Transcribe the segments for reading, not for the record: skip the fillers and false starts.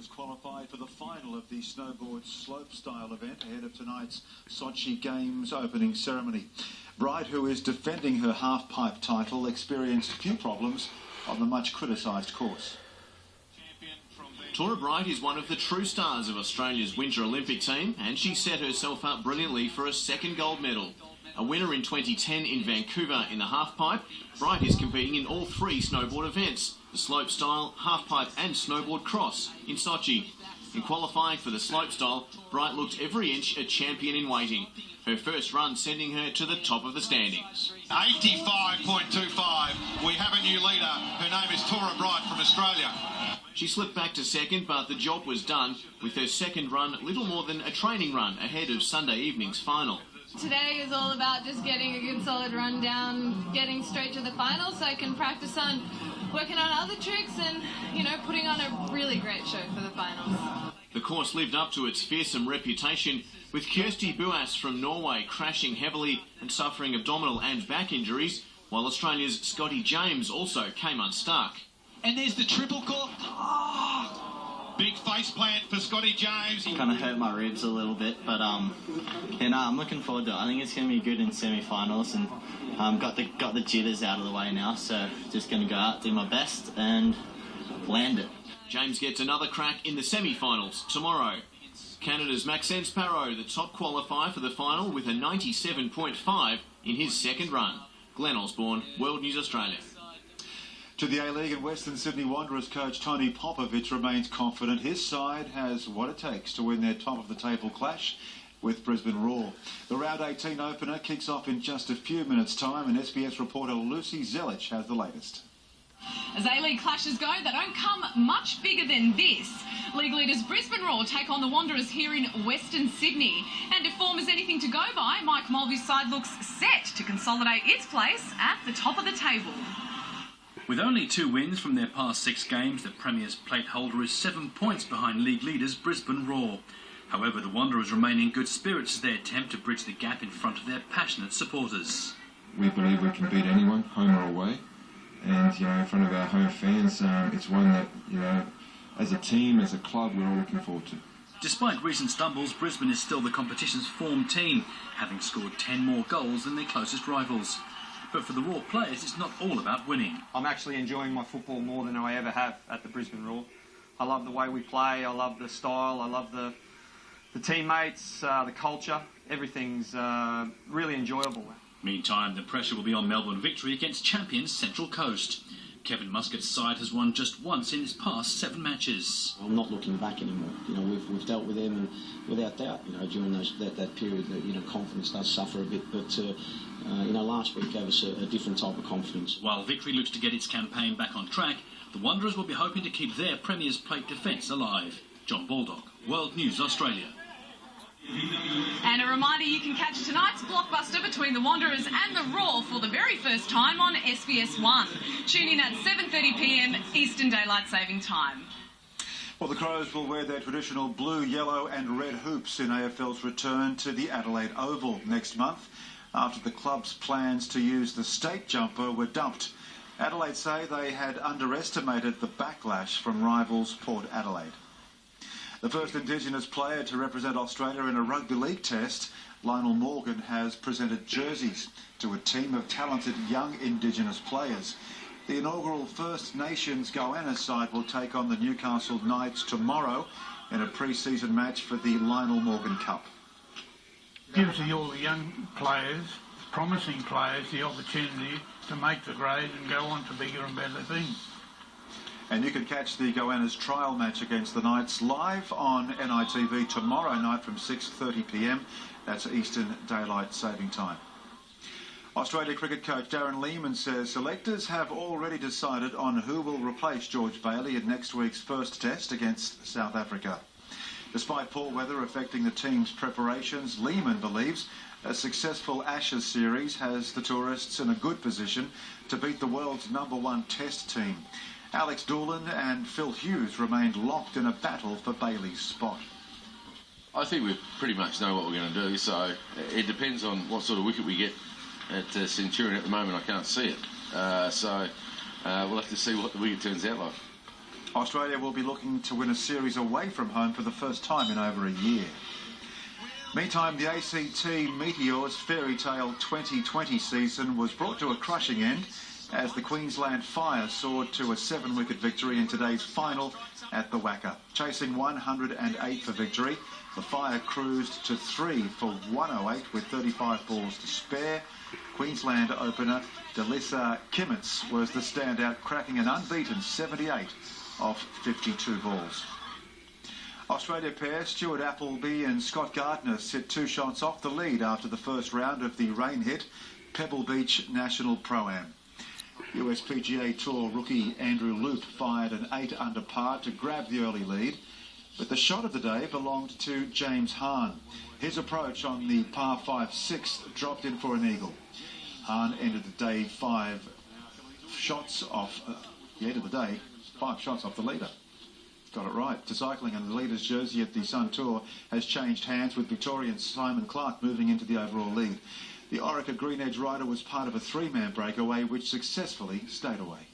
has qualified for the final of the snowboard slopestyle event ahead of tonight's Sochi Games opening ceremony. Bright, who is defending her half-pipe title, experienced few problems on the much criticised course. Tora Bright is one of the true stars of Australia's Winter Olympic team, and she set herself up brilliantly for a second gold medal. A winner in 2010 in Vancouver in the half-pipe, Bright is competing in all three snowboard events, the slopestyle, half-pipe and snowboard cross in Sochi. In qualifying for the slopestyle, Bright looked every inch a champion in waiting. Her first run sending her to the top of the standings. 85.25. We have a new leader. Her name is Tora Bright from Australia. She slipped back to second, but the job was done, with her second run little more than a training run ahead of Sunday evening's final. Today is all about just getting a good solid run down, getting straight to the final so I can practice on working on other tricks and, putting on a really great show for the finals. The course lived up to its fearsome reputation, with Kjersti Buas from Norway crashing heavily and suffering abdominal and back injuries, while Australia's Scotty James also came unstuck. And there's the triple cork. Oh, big face plant for Scotty James. Kind of hurt my ribs a little bit, but I'm looking forward to it. I think it's going to be good in semi-finals, and got the jitters out of the way now, so just going to go out, do my best, and land it. James gets another crack in the semi-finals tomorrow. Canada's Maxence Parot, the top qualifier for the final, with a 97.5 in his second run. Glenn Osborne, World News Australia. To the A-League, and Western Sydney Wanderers coach Tony Popovich remains confident his side has what it takes to win their top-of-the-table clash with Brisbane Roar. The Round 18 opener kicks off in just a few minutes' time, and SBS reporter Lucy Zelich has the latest. As A-League clashes go, they don't come much bigger than this. League leaders Brisbane Roar take on the Wanderers here in Western Sydney. And if form is anything to go by, Mike Mulvey's side looks set to consolidate its place at the top of the table. With only 2 wins from their past 6 games, the Premier's plate holder is 7 points behind league leaders Brisbane Roar. However, the Wanderers remain in good spirits as they attempt to bridge the gap in front of their passionate supporters. We believe we can beat anyone, home or away. And, in front of our home fans, it's one that, as a team, as a club, we're all looking forward to. Despite recent stumbles, Brisbane is still the competition's form team, having scored 10 more goals than their closest rivals. But for the Roar players, it's not all about winning. I'm actually enjoying my football more than I ever have at the Brisbane Roar. I love the way we play, I love the style, I love the teammates, the culture. Everything's really enjoyable. Meantime, the pressure will be on Melbourne Victory against champions Central Coast. Kevin Muscat's side has won just once in his past 7 matches. I'm not looking back anymore. We've dealt with them, and without doubt, during that period, confidence does suffer a bit. But last week gave us a different type of confidence. While Victory looks to get its campaign back on track, the Wanderers will be hoping to keep their Premier's Plate defence alive. John Baldock, World News Australia. And a reminder, you can catch tonight's blockbuster between the Wanderers and the Roar for the very first time on SBS 1. Tune in at 7:30 p.m. Eastern Daylight Saving Time. Well, the Crows will wear their traditional blue, yellow and red hoops in AFL's return to the Adelaide Oval next month, after the club's plans to use the state jumper were dumped. Adelaide say they had underestimated the backlash from rivals Port Adelaide. The first Indigenous player to represent Australia in a rugby league test, Lionel Morgan, has presented jerseys to a team of talented young Indigenous players. The inaugural First Nations Goanna side will take on the Newcastle Knights tomorrow in a pre-season match for the Lionel Morgan Cup. Gives all the young players, promising players, the opportunity to make the grade and go on to bigger and better things. And you can catch the Goanna's trial match against the Knights live on NITV tomorrow night from 6:30 p.m. That's Eastern Daylight Saving Time. Australia cricket coach Darren Lehmann says selectors have already decided on who will replace George Bailey in next week's first test against South Africa. Despite poor weather affecting the team's preparations, Lehmann believes a successful Ashes series has the tourists in a good position to beat the world's #1 test team. Alex Doolan and Phil Hughes remained locked in a battle for Bailey's spot. I think we pretty much know what we're going to do, so it depends on what sort of wicket we get at Centurion. At the moment I can't see it, so we'll have to see what the wicket turns out like. Australia will be looking to win a series away from home for the first time in over a year. Meantime, the ACT Meteors Fairy Tale 2020 season was brought to a crushing end as the Queensland Fire soared to a 7-wicket victory in today's final at the Wacker. Chasing 108 for victory, the Fire cruised to 3 for 108 with 35 balls to spare. Queensland opener Delissa Kimmins was the standout, cracking an unbeaten 78 off 52 balls. Australia pair Stuart Appleby and Scott Gardner sit 2 shots off the lead after the first round of the rain-hit Pebble Beach National Pro-Am. USPGA Tour rookie Andrew Loop fired an 8 under par to grab the early lead, but the shot of the day belonged to James Hahn. His approach on the par 5/6 dropped in for an eagle. Hahn ended the day 5 shots off the leader. Got it right. To cycling, and the leader's jersey at the Sun Tour has changed hands, with Victorian Simon Clark moving into the overall lead. The Orica Green Edge rider was part of a 3-man breakaway which successfully stayed away.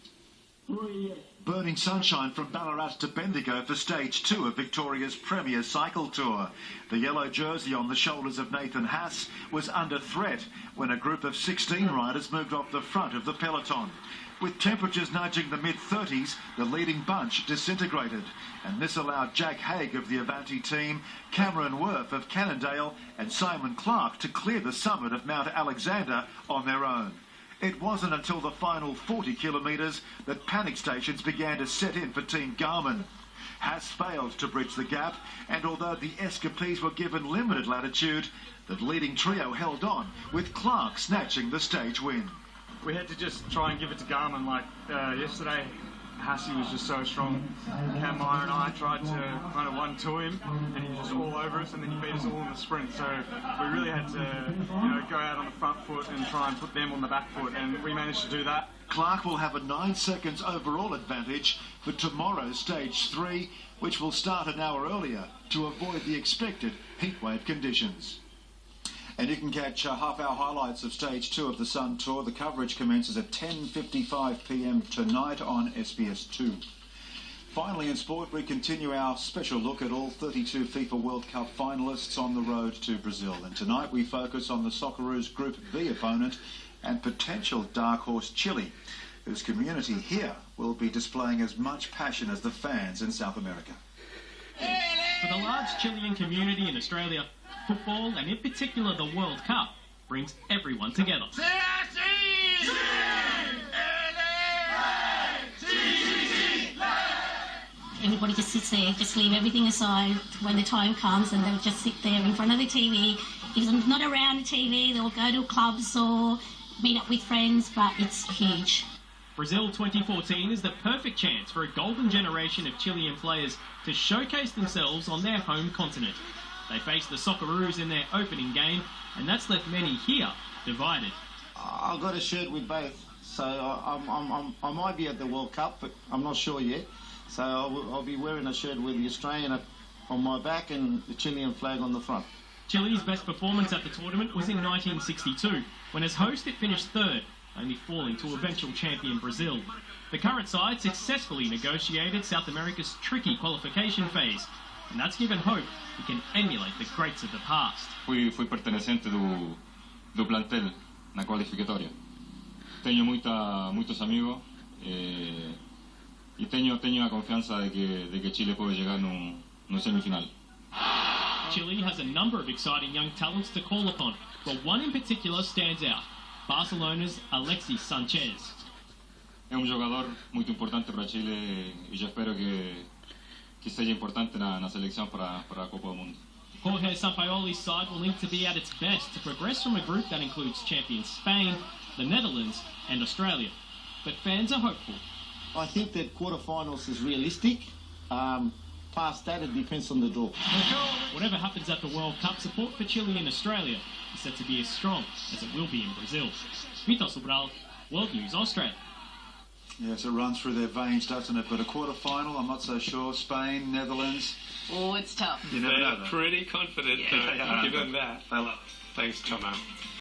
Burning sunshine from Ballarat to Bendigo for Stage 2 of Victoria's premier cycle tour. The yellow jersey on the shoulders of Nathan Haas was under threat when a group of 16 riders moved off the front of the peloton. With temperatures nudging the mid-30s, the leading bunch disintegrated, and this allowed Jack Haig of the Avanti team, Cameron Worth of Cannondale and Simon Clark to clear the summit of Mount Alexander on their own. It wasn't until the final 40 kilometres that panic stations began to set in for Team Garmin. Haas failed to bridge the gap, and although the escapees were given limited latitude, the leading trio held on, with Clark snatching the stage win. We had to just try and give it to Garmin. Like yesterday, Hassie was just so strong. Cam Meyer and I tried to kind of one-two him, and he was just all over us, and then he beat us all in the sprint. So we really had to, go out on the front foot and try and put them on the back foot, and we managed to do that. Clark will have a 9 seconds overall advantage for tomorrow's Stage 3, which will start an hour earlier to avoid the expected heatwave conditions. And you can catch half-hour highlights of Stage 2 of the Sun Tour. The coverage commences at 10:55 p.m. tonight on SBS 2. Finally in sport, we continue our special look at all 32 FIFA World Cup finalists on the road to Brazil. And tonight we focus on the Socceroos Group B opponent and potential dark horse Chile, whose community here will be displaying as much passion as the fans in South America. For the large Chilean community in Australia, football, and in particular the World Cup, brings everyone together. Everybody just sits there, just leave everything aside when the time comes, and they'll just sit there in front of the TV. If they're not around the TV, they'll go to clubs or meet up with friends, but it's huge. Brazil 2014 is the perfect chance for a golden generation of Chilean players to showcase themselves on their home continent. They face the Socceroos in their opening game, and that's left many here divided. I've got a shirt with both, so I might be at the World Cup, but I'm not sure yet. So I'll be wearing a shirt with the Australian on my back and the Chilean flag on the front. Chile's best performance at the tournament was in 1962, when as host it finished third, only falling to eventual champion Brazil. The current side successfully negotiated South America's tricky qualification phase, and that's given hope we can emulate the greats of the past. Fui pertenecente do plantel na qualificatória. Tenho muitos amigos e tenho a confianza de que Chile pode chegar no semifinal. Chile has a number of exciting young talents to call upon, but one in particular stands out: Barcelona's Alexis Sanchez. É jogador muito importante para Chile e já espero que seja importante na seleção para a Copa do Mundo. Jorge Sampaoli's side will need to be at its best to progress from a group that includes champions Spain, the Netherlands and Australia. But fans are hopeful. I think that quarterfinals is realistic. Past that, it depends on the draw. Whatever happens at the World Cup, support for Chile and Australia is set to be as strong as it will be in Brazil. Vitor Sobral, World News Australia. Yes, it runs through their veins, doesn't it? But a quarter-final, I'm not so sure. Spain, Netherlands. Oh, it's tough. They're pretty confident, though. Give them that. Thanks, Tomo.